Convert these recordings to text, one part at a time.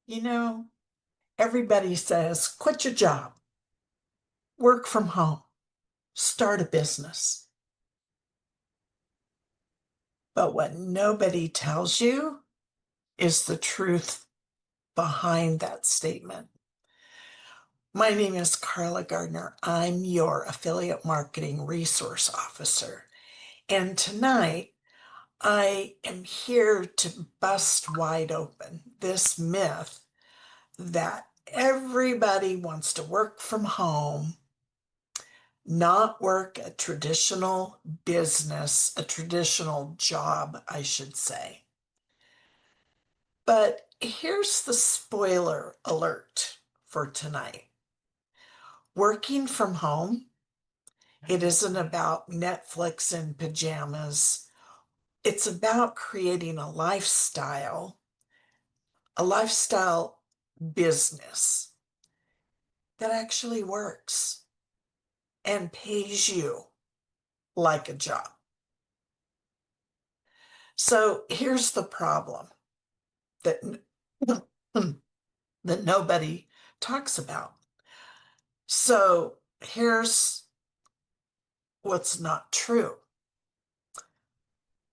You know, everybody says quit your job, work from home, start a business. But what nobody tells you is the truth behind that statement. My name is Carla Gardiner. I'm your affiliate marketing resource officer. And tonight I am here to bust wide open this myth that everybody wants to work from home, not work a traditional business, a traditional job, I should say. But here's the spoiler alert for tonight. Working from home, it isn't about Netflix and pajamas. It's about creating a lifestyle business that actually works and pays you like a job. So here's the problem that that nobody talks about. So here's what's not true.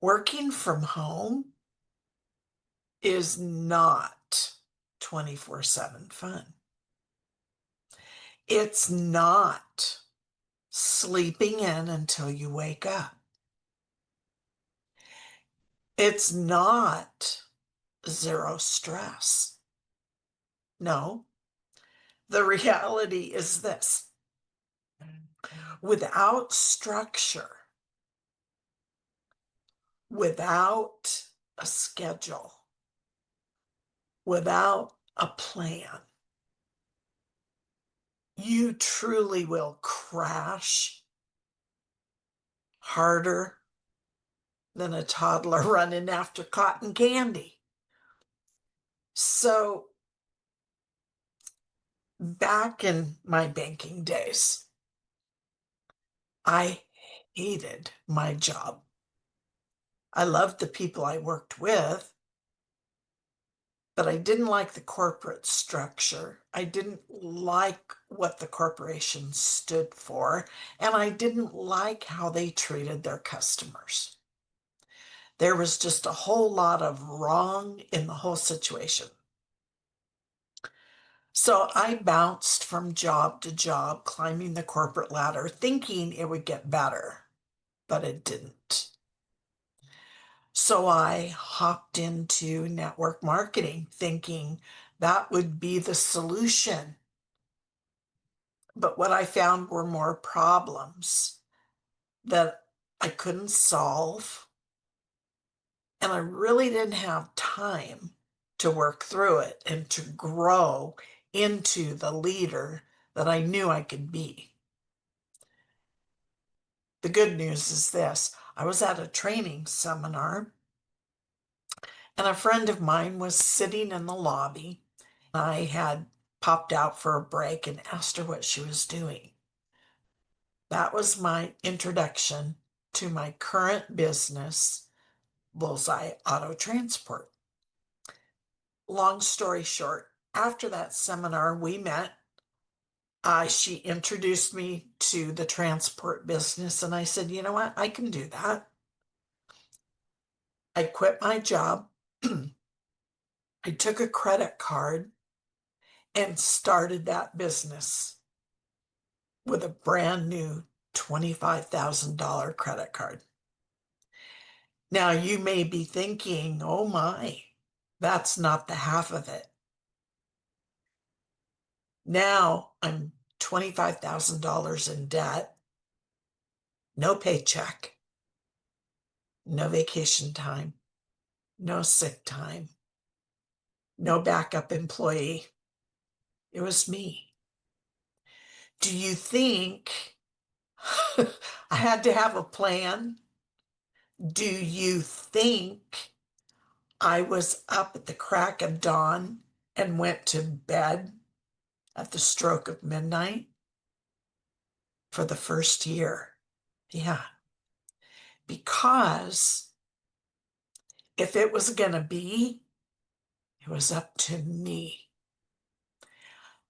Working from home is not 24/7 fun. It's not sleeping in until you wake up. It's not zero stress. No, the reality is this. Without structure, without a schedule, without a plan, you truly will crash harder than a toddler running after cotton candy. So, back in my banking days, I hated my job. I loved the people I worked with, but I didn't like the corporate structure. I didn't like what the corporation stood for, and I didn't like how they treated their customers. There was just a whole lot of wrong in the whole situation. So I bounced from job to job, climbing the corporate ladder, thinking it would get better, but it didn't. So I hopped into network marketing, thinking that would be the solution. But what I found were more problems that I couldn't solve, and I really didn't have time to work through it and to grow into the leader that I knew I could be. The good news is this. I was at a training seminar, and a friend of mine was sitting in the lobby. I had popped out for a break and asked her what she was doing. That was my introduction to my current business, Bullseye Auto Transport. Long story short, after that seminar, we met. She introduced me to the transport business, and I said, you know what? I can do that. I quit my job. I took a credit card and started that business with a brand new $25,000 credit card. Now, you may be thinking, oh my, that's not the half of it. Now I'm $25,000 in debt, no paycheck, no vacation time, no sick time, no backup employee. It was me. Do you think I had to have a plan? Do you think I was up at the crack of dawn and went to bed at the stroke of midnight for the first year? Yeah, because if it was going to be, It was up to me.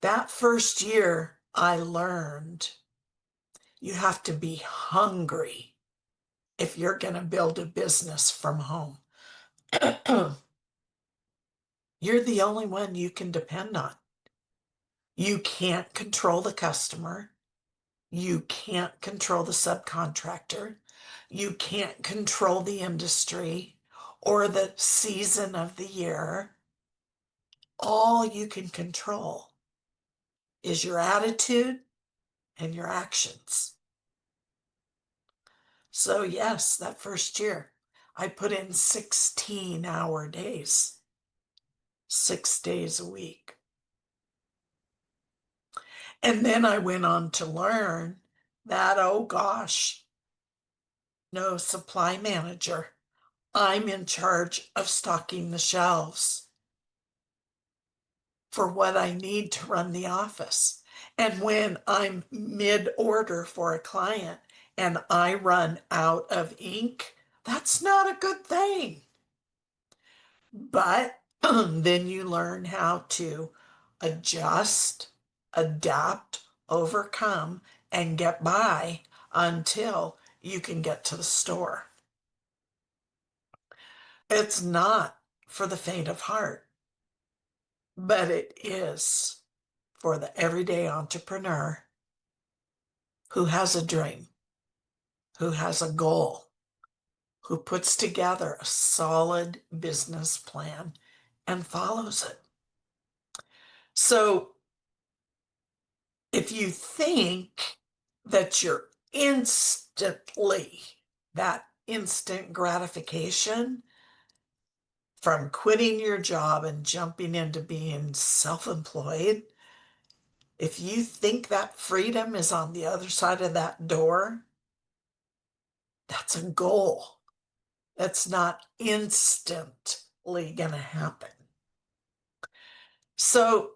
That first year, I learned you have to be hungry if you're going to build a business from home. You're the only one you can depend on. You can't control the customer. You can't control the subcontractor. You can't control the industry or the season of the year. All you can control is your attitude and your actions. So, yes, that first year, I put in 16-hour days, 6 days a week. And then I went on to learn that, oh gosh, no supply manager. I'm in charge of stocking the shelves for what I need to run the office. And when I'm mid-order for a client and I run out of ink, that's not a good thing. But then you learn how to adjust, adapt, overcome, and get by until you can get to the store. It's not for the faint of heart, but it is for the everyday entrepreneur who has a dream, who has a goal, who puts together a solid business plan and follows it. So if you think that you're instantly, that instant gratification from quitting your job and jumping into being self-employed, if you think that freedom is on the other side of that door, that's a goal. That's not instantly going to happen. So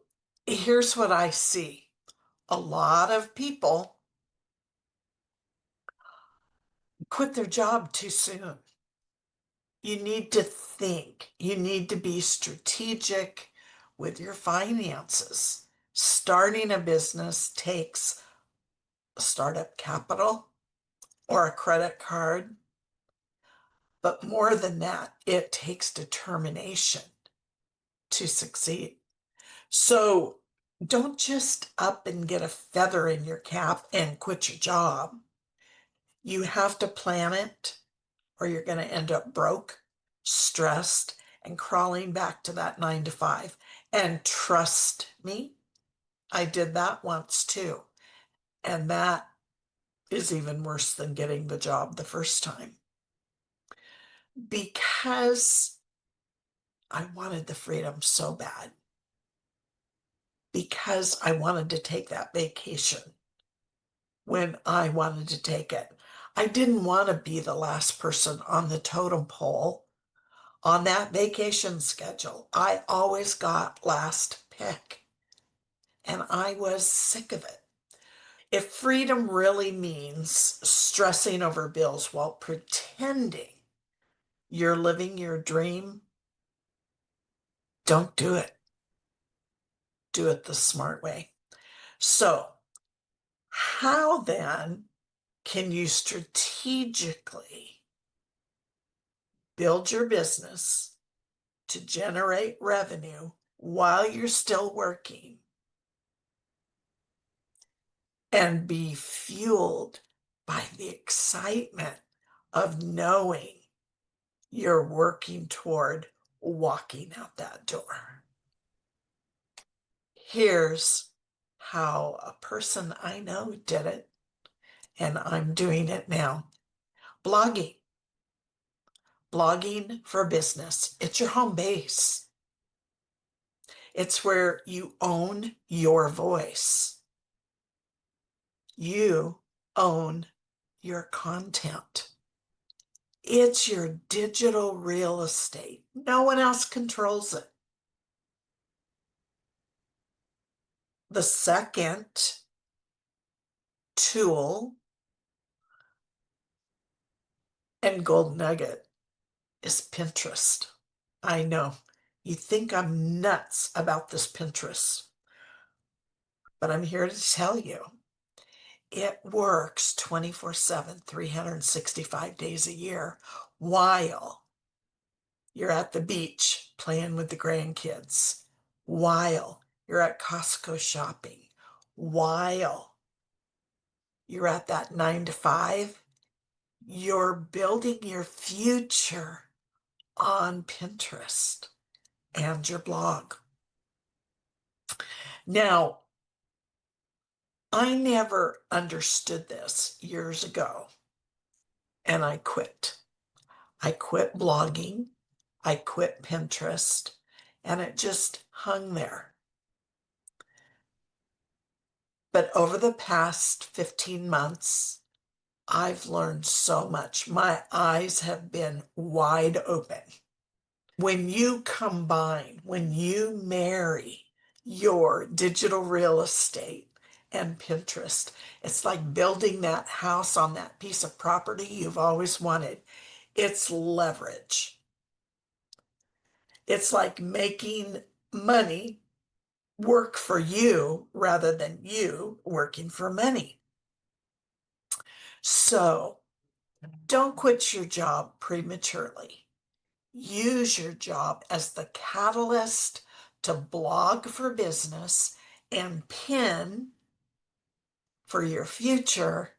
here's what I see. A lot of people quit their job too soon. You need to think. You need to be strategic with your finances. Starting a business takes a startup capital or a credit card. But more than that, it takes determination to succeed. So don't just up and get a feather in your cap and quit your job. You have to plan it, or you're going to end up broke, stressed, and crawling back to that 9 to 5. And trust me, I did that once too. And that is even worse than getting the job the first time. Because I wanted the freedom so bad. Because I wanted to take that vacation when I wanted to take it. I didn't want to be the last person on the totem pole on that vacation schedule. I always got last pick, and I was sick of it. If freedom really means stressing over bills while pretending you're living your dream, don't do it. Do it the smart way. So, how then can you strategically build your business to generate revenue while you're still working and be fueled by the excitement of knowing you're working toward walking out that door? Here's how a person I know did it, and I'm doing it now. Blogging. Blogging for business. It's your home base. It's where you own your voice. You own your content. It's your digital real estate. No one else controls it. The second tool and gold nugget is Pinterest. I know You think I'm nuts about this Pinterest, but I'm here to tell you it works 24/7, 365 days a year while you're at the beach playing with the grandkids, while you're at Costco shopping, while you're at that 9 to 5. You're building your future on Pinterest and your blog. Now, I never understood this years ago, and I quit. I quit blogging, I quit Pinterest, and it just hung there. But over the past 15 months, I've learned so much. My eyes have been wide open. When you marry your digital real estate and Pinterest, it's like building that house on that piece of property you've always wanted. It's leverage. It's like making money work for you rather than you working for money. So don't quit your job prematurely. Use your job as the catalyst to blog for business and pin for your future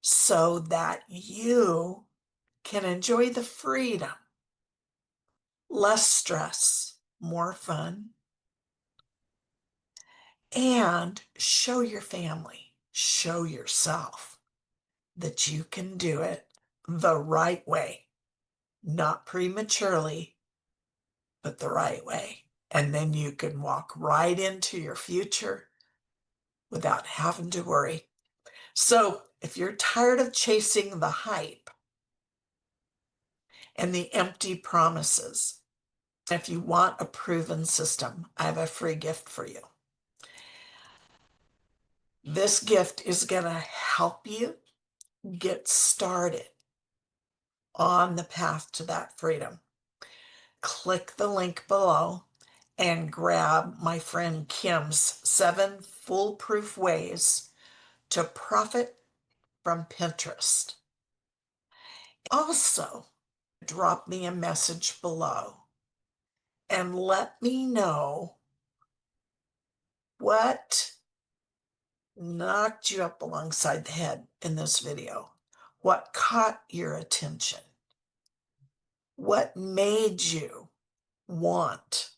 so that you can enjoy the freedom, less stress, more fun, and show your family, show yourself that you can do it the right way, not prematurely, but the right way. And then you can walk right into your future without having to worry. So if you're tired of chasing the hype and the empty promises, if you want a proven system, I have a free gift for you. This gift is going to help you get started on the path to that freedom. Click the link below and grab my friend Kim's 7 foolproof ways to profit from Pinterest. Also, drop me a message below and let me know what knocked you up alongside the head in this video, what caught your attention, what made you want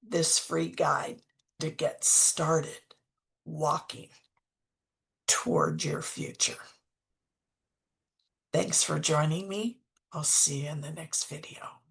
this free guide to get started walking toward your future. Thanks for joining me. I'll see you in the next video.